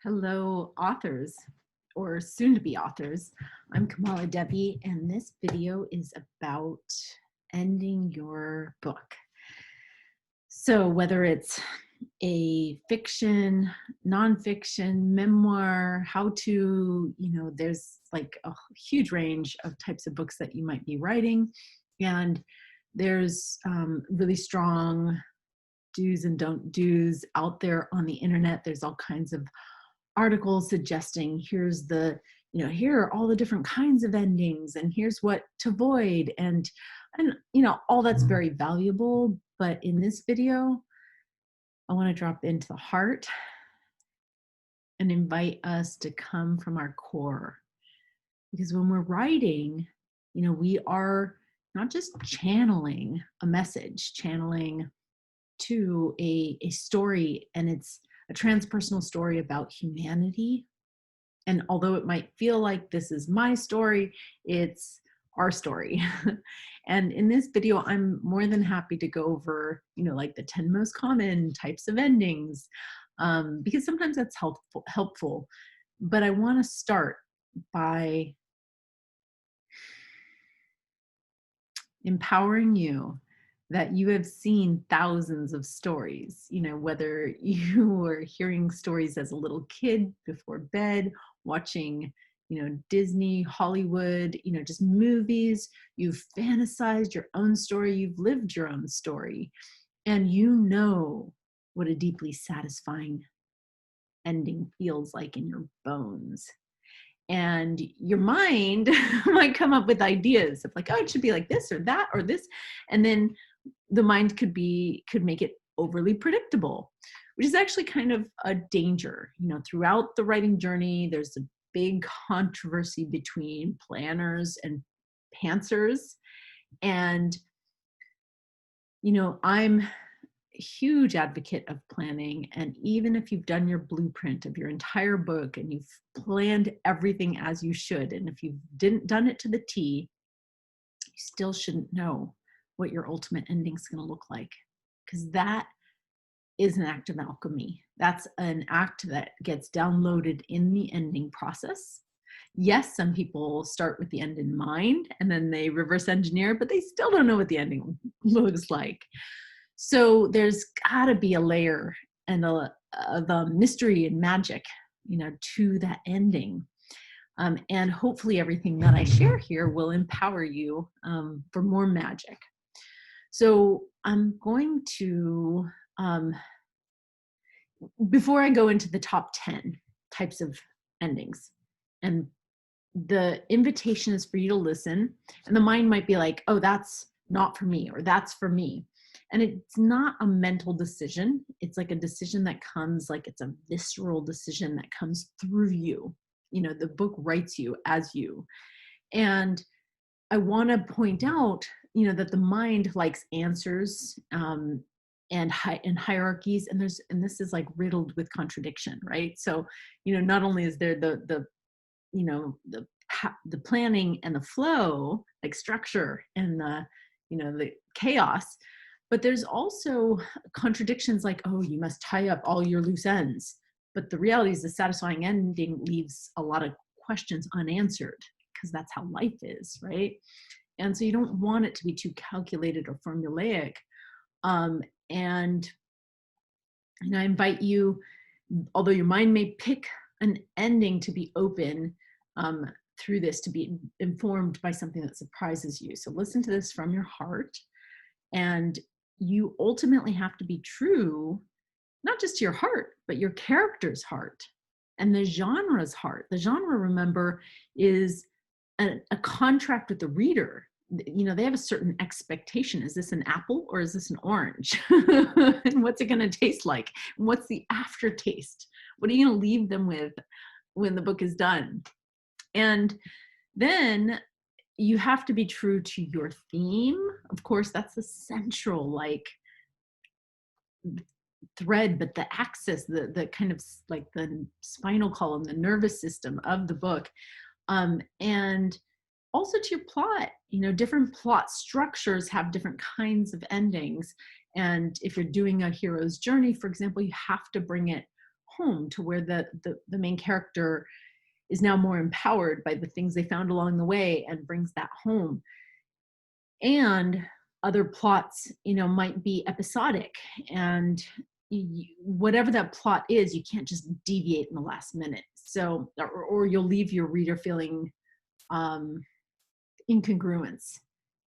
Hello, authors or soon-to-be authors. I'm KamalaDevi, and this video is about ending your book. So whether it's a fiction, nonfiction, memoir, how to, there's like a huge range of types of books that you might be writing. And there's really strong do's and don't do's out there on the internet. There's all kinds of articles suggesting here are all the different kinds of endings and here's what to avoid, and all that's very valuable. But in this video, I want to drop into the heart and invite us to come from our core, because when we're writing, we are not just channeling a message, channeling to a story, and it's a transpersonal story about humanity. And although it might feel like this is my story, it's our story. And in this video, I'm more than happy to go over, like the 10 most common types of endings, because sometimes that's helpful. But I want to start by empowering you that you have seen thousands of stories, whether you were hearing stories as a little kid before bed, watching, Disney, Hollywood, just movies. You've fantasized your own story. You've lived your own story. And you know what a deeply satisfying ending feels like in your bones. And your mind might come up with ideas of like, oh, it should be like this or that or this. And then the mind could make it overly predictable, which is actually kind of a danger. Throughout the writing journey, there's a big controversy between planners and pantsers. And, I'm a huge advocate of planning. And even if you've done your blueprint of your entire book and you've planned everything as you should, and if you've done it to the T, you still shouldn't know what your ultimate ending is going to look like, because that is an act of alchemy. That's an act that gets downloaded in the ending process. Yes, some people start with the end in mind and then they reverse engineer, but they still don't know what the ending looks like. So there's got to be a layer and of mystery and magic, to that ending. And hopefully everything that I share here will empower you for more magic. So I'm going to, before I go into the top 10 types of endings, and the invitation is for you to listen, and the mind might be like, oh, that's not for me, or that's for me. And it's not a mental decision. It's like a decision that comes, like it's a visceral decision that comes through you. The book writes you as you. And I want to point out, that the mind likes answers and hierarchies, and this is like riddled with contradiction, right? So, not only is there the planning and the flow, like structure, and the chaos, but there's also contradictions like, oh, you must tie up all your loose ends. But the reality is the satisfying ending leaves a lot of questions unanswered, because that's how life is, right? And so you don't want it to be too calculated or formulaic. And I invite you, although your mind may pick an ending, to be open through this, to be informed by something that surprises you. So listen to this from your heart. And you ultimately have to be true, not just to your heart, but your character's heart and the genre's heart. The genre, remember, is a contract with the reader. They have a certain expectation. Is this an apple or is this an orange? And what's it going to taste like? And what's the aftertaste? What are you going to leave them with when the book is done? And then you have to be true to your theme. Of course, that's the central thread, but the axis, the kind of like the spinal column, the nervous system of the book. And also to your plot. Different plot structures have different kinds of endings. And if you're doing a hero's journey, for example, you have to bring it home to where the main character is now more empowered by the things they found along the way and brings that home. And other plots, might be episodic, and whatever that plot is, you can't just deviate in the last minute. So, or you'll leave your reader feeling incongruence.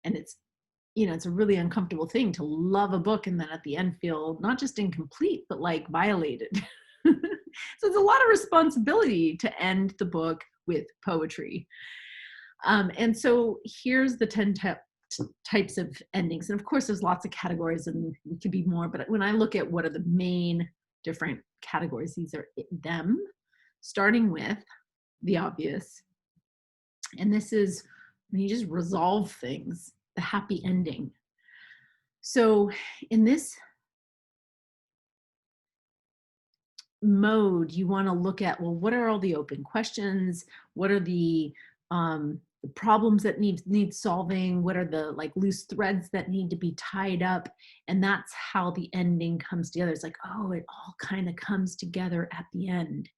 And it's a really uncomfortable thing to love a book and then at the end feel not just incomplete, but like violated. So it's a lot of responsibility to end the book with poetry. And so here's the 10 types of endings. And of course, there's lots of categories and it could be more, but when I look at what are the main different categories, these are them, starting with the obvious. And this is when you just resolve things, the happy ending. So in this mode, you want to look at, well, what are all the open questions? What are the problems that need solving? What are the like loose threads that need to be tied up? And that's how the ending comes together. It's like, oh, it all kind of comes together at the end.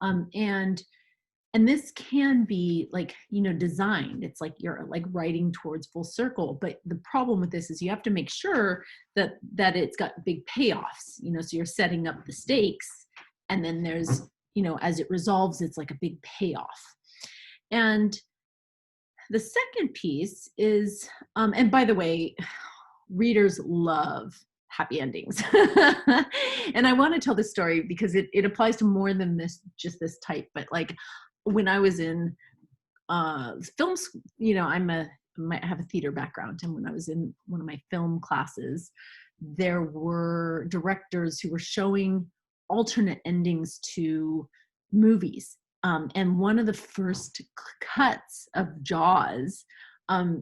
And this can be like, designed. It's like you're like writing towards full circle. But the problem with this is you have to make sure that it's got big payoffs, so you're setting up the stakes. And then there's, as it resolves, it's like a big payoff. And the second piece is, and by the way, readers love happy endings. And I want to tell this story because it applies to more than just this type. But like when I was in film school, I have a theater background. And when I was in one of my film classes, there were directors who were showing alternate endings to movies. And one of the first cuts of Jaws,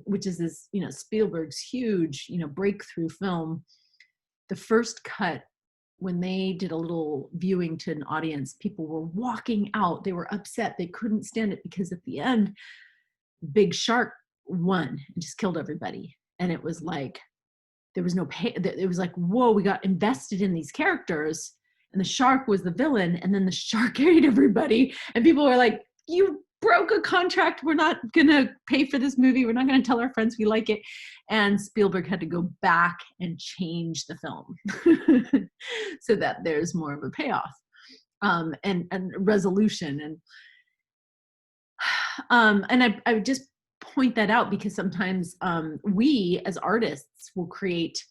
which is this, Spielberg's huge, breakthrough film, the first cut, when they did a little viewing to an audience, people were walking out. They were upset. They couldn't stand it because at the end, big shark won and just killed everybody. And it was like, there was no pay. It was like, whoa, we got invested in these characters. And the shark was the villain, and then the shark ate everybody. And people were like, you broke a contract. We're not going to pay for this movie. We're not going to tell our friends we like it. And Spielberg had to go back and change the film so that there's more of a payoff and resolution. And I would just point that out because sometimes we as artists will create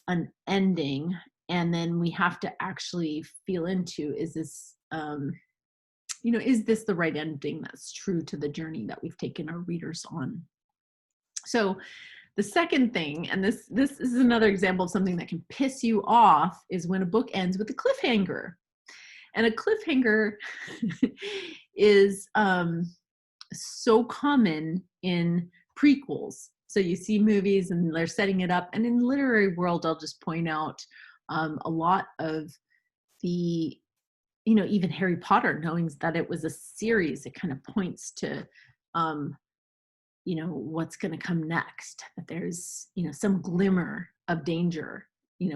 an ending, and then we have to actually feel into, is this, is this the right ending that's true to the journey that we've taken our readers on? So the second thing, and this is another example of something that can piss you off, is when a book ends with a cliffhanger. And a cliffhanger is so common in prequels. So you see movies and they're setting it up. And in the literary world, I'll just point out a lot of the, even Harry Potter, knowing that it was a series, it kind of points to, what's going to come next, that there's, some glimmer of danger,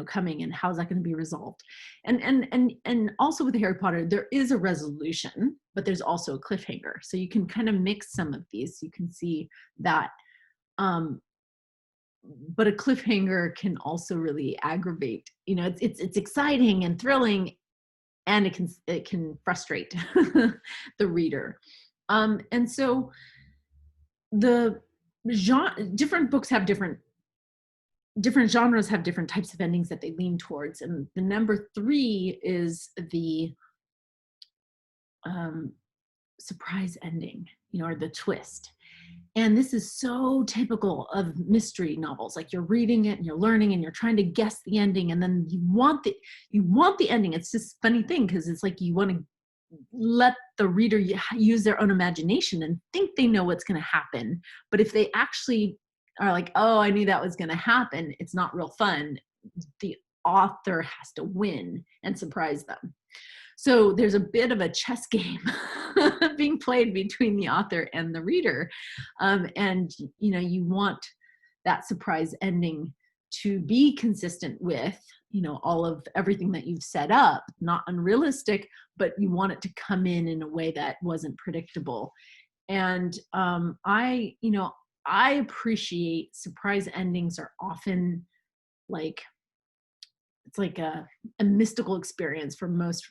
coming, and how's that going to be resolved. And also with Harry Potter, there is a resolution, but there's also a cliffhanger. So you can kind of mix some of these. You can see that, but a cliffhanger can also really aggravate. It's exciting and thrilling, and it can frustrate the reader. And so the different books have different genres, have different types of endings that they lean towards. And the number 3 is the surprise ending, or the twist. And this is so typical of mystery novels. Like you're reading it and you're learning and you're trying to guess the ending, and then you want the ending. It's just a funny thing because it's like you want to let the reader use their own imagination and think they know what's going to happen. But if they actually are like, oh, I knew that was going to happen, it's not real fun. The author has to win and surprise them. So there's a bit of a chess game being played between the author and the reader. And, you want that surprise ending to be consistent with, you know, all of everything that you've set up, not unrealistic, but you want it to come in a way that wasn't predictable. And you know, I appreciate surprise endings are often like, it's like a mystical experience for most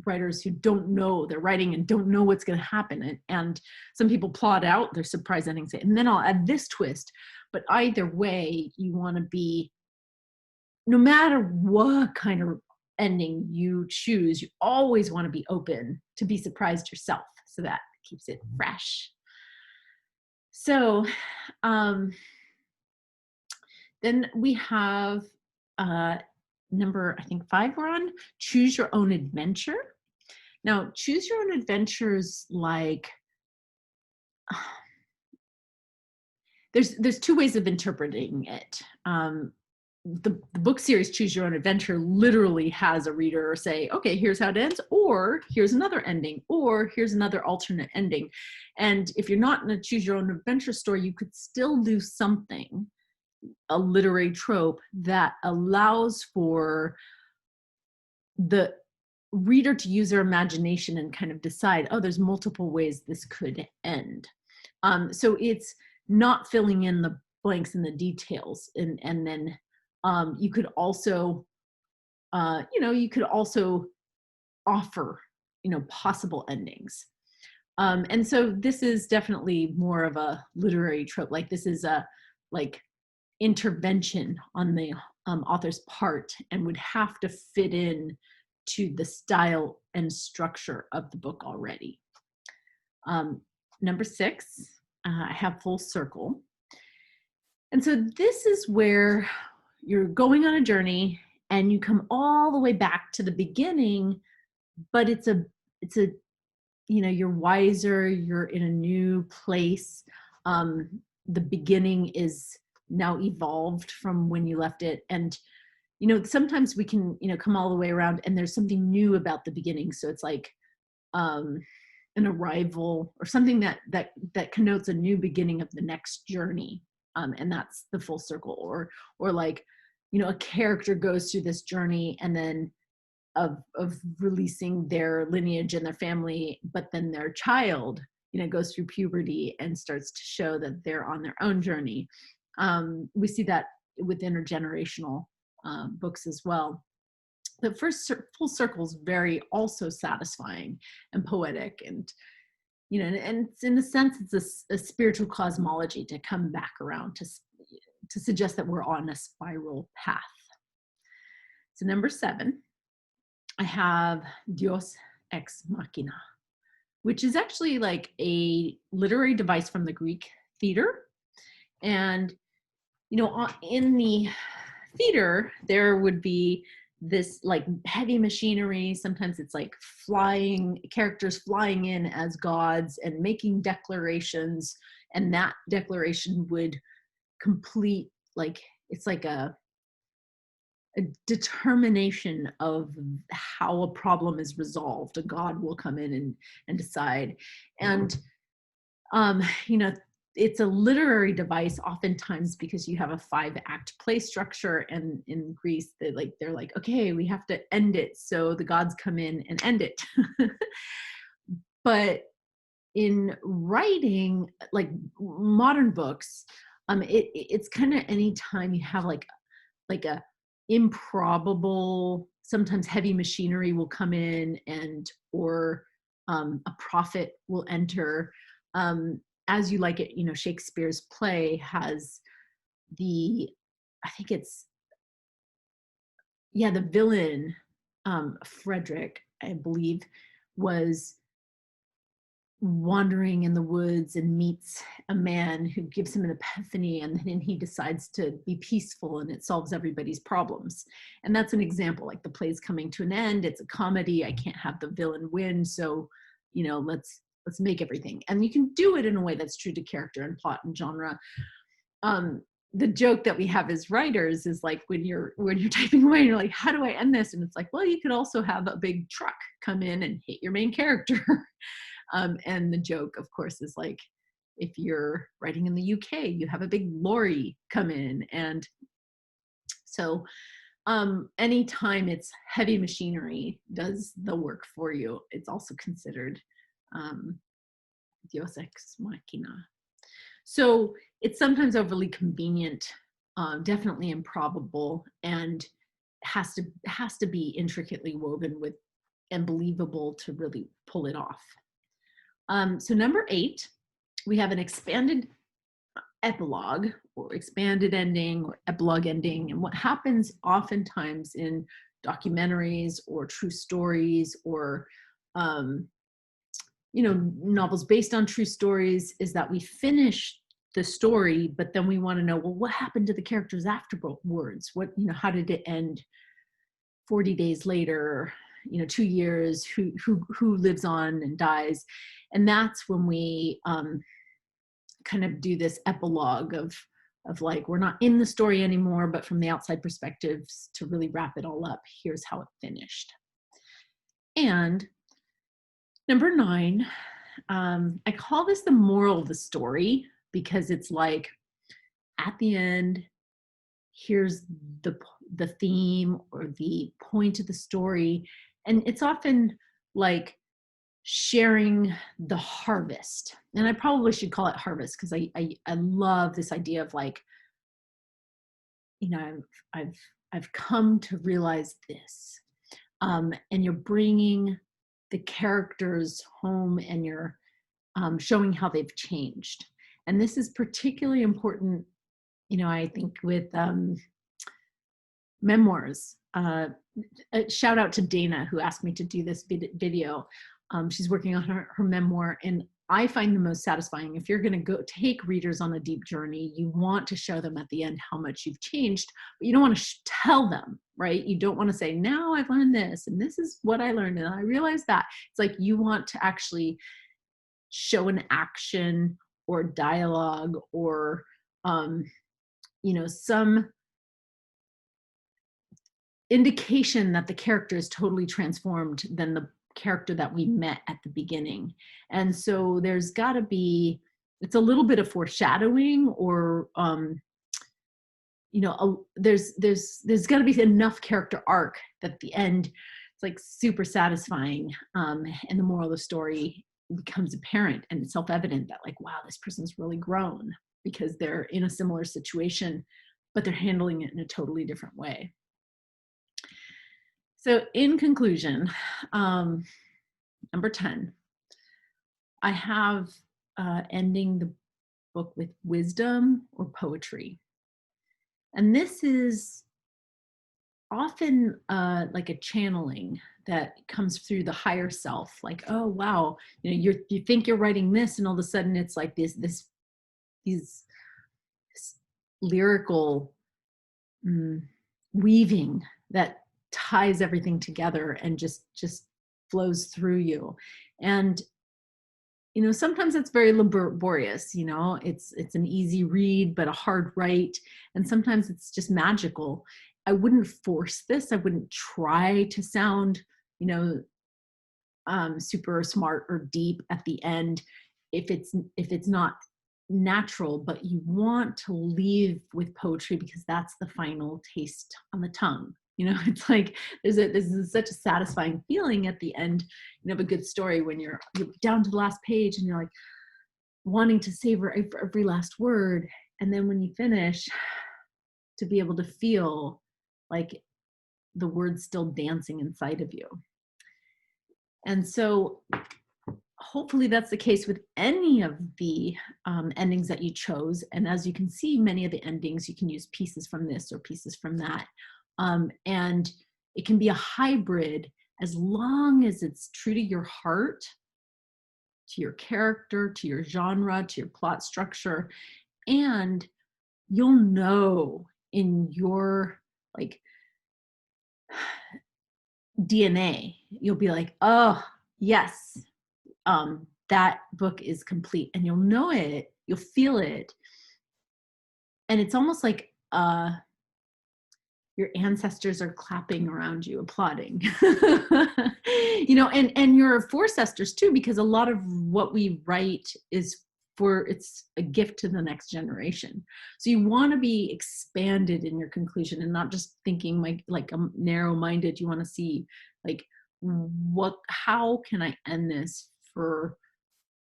writers who don't know they're writing and don't know what's going to happen. And some people plot out their surprise endings, and then I'll add this twist. But either way, you want to be, no matter what kind of ending you choose, you always want to be open to be surprised yourself. So that keeps it fresh. So then we have number, I think 5 we're on, choose your own adventure. Now, choose your own adventures, like, there's 2 ways of interpreting it. The book series Choose Your Own Adventure literally has a reader say, okay, here's how it ends, or here's another ending, or here's another alternate ending. And if you're not in a Choose Your Own Adventure story, you could still do something, a literary trope that allows for the reader to use their imagination and kind of decide, oh, there's multiple ways this could end. So it's not filling in the blanks and the details. And then you could also, you know, you could also offer, you know, possible endings. And so this is definitely more of a literary trope. Like, this is a intervention on the author's part, and would have to fit in to the style and structure of the book already. Number 6, I have full circle. And so this is where you're going on a journey and you come all the way back to the beginning, but it's a, you know, you're wiser, you're in a new place. The beginning is now evolved from when you left it. And, you know, sometimes we can, you know, come all the way around and there's something new about the beginning. So it's like an arrival or something that connotes a new beginning of the next journey. And that's the full circle. Or like, you know, a character goes through this journey and then of releasing their lineage and their family, but then their child, you know, goes through puberty and starts to show that they're on their own journey. We see that with intergenerational books as well. The first full circle is very also satisfying and poetic, and, you know, and in a sense, it's a spiritual cosmology to come back around to suggest that we're on a spiral path. So number 7, I have Deus Ex Machina, which is actually like a literary device from the Greek theater. And, you know, in the theater, there would be this like heavy machinery. Sometimes it's like characters flying in as gods and making declarations. And that declaration would complete, like, it's like a determination of how a problem is resolved. A god will come in and decide. And, you know, it's a literary device oftentimes because you have a 5-act play structure, and in Greece they're like, okay, we have to end it, so the gods come in and end it. But in writing, like modern books, it's kind of any time you have like a improbable, sometimes heavy machinery will come in, or a prophet will enter. As You Like It, you know, Shakespeare's play has the villain, Frederick, I believe, was wandering in the woods and meets a man who gives him an epiphany, and then he decides to be peaceful, and it solves everybody's problems. And that's an example, like the play's coming to an end, it's a comedy, I can't have the villain win, so, you know, let's make everything. And you can do it in a way that's true to character and plot and genre. The joke that we have as writers is like, when you're typing away and you're like, how do I end this? And it's like, well, you could also have a big truck come in and hit your main character. And the joke, of course, is like, if you're writing in the UK, you have a big lorry come in and So anytime it's heavy machinery does the work for you, it's also considered Deus Ex Machina. So it's sometimes overly convenient, definitely improbable, and has to be intricately woven with and believable to really pull it off. So number 8, we have an expanded epilogue or expanded ending or epilogue ending. And what happens oftentimes in documentaries or true stories or novels based on true stories is that we finish the story, but then we want to know, well, what happened to the characters afterwards? How did it end 40 days later, 2 years, who lives on and dies? And that's when we kind of do this epilogue of like, we're not in the story anymore, but from the outside perspectives to really wrap it all up, here's how it finished. And number 9, I call this the moral of the story, because it's like, at the end, here's the theme or the point of the story. And it's often like sharing the harvest. And I probably should call it harvest, because I love this idea of like, I've come to realize this. And you're bringing the characters home, and you're showing how they've changed. And this is particularly important, I think, with memoirs. Shout out to Dana, who asked me to do this video. She's working on her memoir, and I find the most satisfying. If you're going to go take readers on a deep journey, you want to show them at the end how much you've changed, but you don't want to tell them, right? You don't want to say, now I've learned this, and this is what I learned, and I realized that. It's like you want to actually show an action or dialogue or, some indication that the character is totally transformed than the character that we met at the beginning. And so there's got to be, it's a little bit of foreshadowing, or there's got to be enough character arc that at the end it's like super satisfying, and the moral of the story becomes apparent, and it's self-evident that like, wow, this person's really grown because they're in a similar situation, but they're handling it in a totally different way. So in conclusion, number 10, I have ending the book with wisdom or poetry. And this is often like a channeling that comes through the higher self. Like, oh, wow, you think you're writing this, and all of a sudden it's like these lyrical weaving that ties everything together and just flows through you. And sometimes it's very laborious, it's an easy read but a hard write, and sometimes it's just magical. I wouldn't force this. I wouldn't try to sound super smart or deep at the end if it's not natural. But you want to leave with poetry, because that's the final taste on the tongue. It's like this is such a satisfying feeling at the end of a good story, when you're down to the last page and you're like wanting to savor every last word, and then when you finish, to be able to feel like the words still dancing inside of you. And so hopefully that's the case with any of the endings that you chose. And as you can see, many of the endings, you can use pieces from this or pieces from that. And it can be a hybrid, as long as it's true to your heart, to your character, to your genre, to your plot structure. And you'll know in your like DNA, you'll be like, oh yes, that book is complete. And you'll know it, you'll feel it. And it's almost like your ancestors are clapping around you, applauding. And your forecasters too, because a lot of what we write is it's a gift to the next generation. So you want to be expanded in your conclusion and not just thinking like narrow-minded. You want to see like, how can I end this for,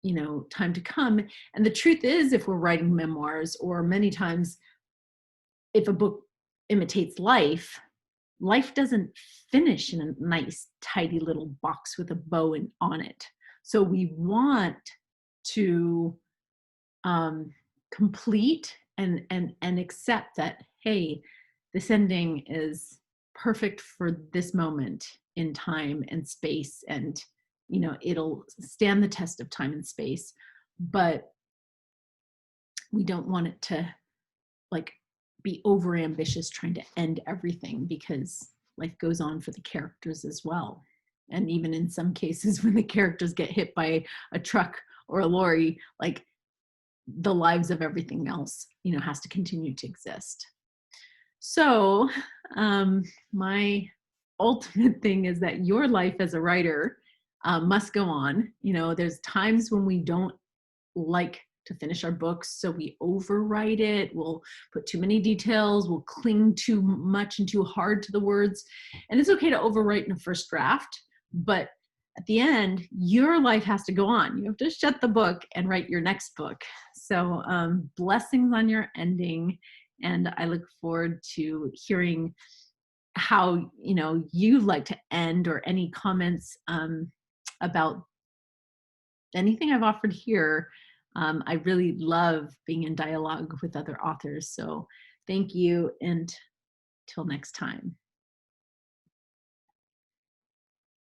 you know, time to come? And the truth is, if we're writing memoirs, or many times if a book imitates life, life doesn't finish in a nice, tidy little box with a bow on it. So we want to complete and accept that, hey, this ending is perfect for this moment in time and space, and you know, it'll stand the test of time and space. But we don't want it to like be over ambitious trying to end everything, because life goes on for the characters as well. And even in some cases, when the characters get hit by a truck or a lorry, like the lives of everything else, you know, has to continue to exist. So my ultimate thing is that your life as a writer must go on. You know, there's times when we don't like to finish our books, so we overwrite it, we'll put too many details, we'll cling too much and too hard to the words. And it's okay to overwrite in a first draft, but at the end, your life has to go on. You have to shut the book and write your next book. So blessings on your ending. And I look forward to hearing how, you know, you'd like to end, or any comments about anything I've offered here. I really love being in dialogue with other authors. So thank you, and till next time.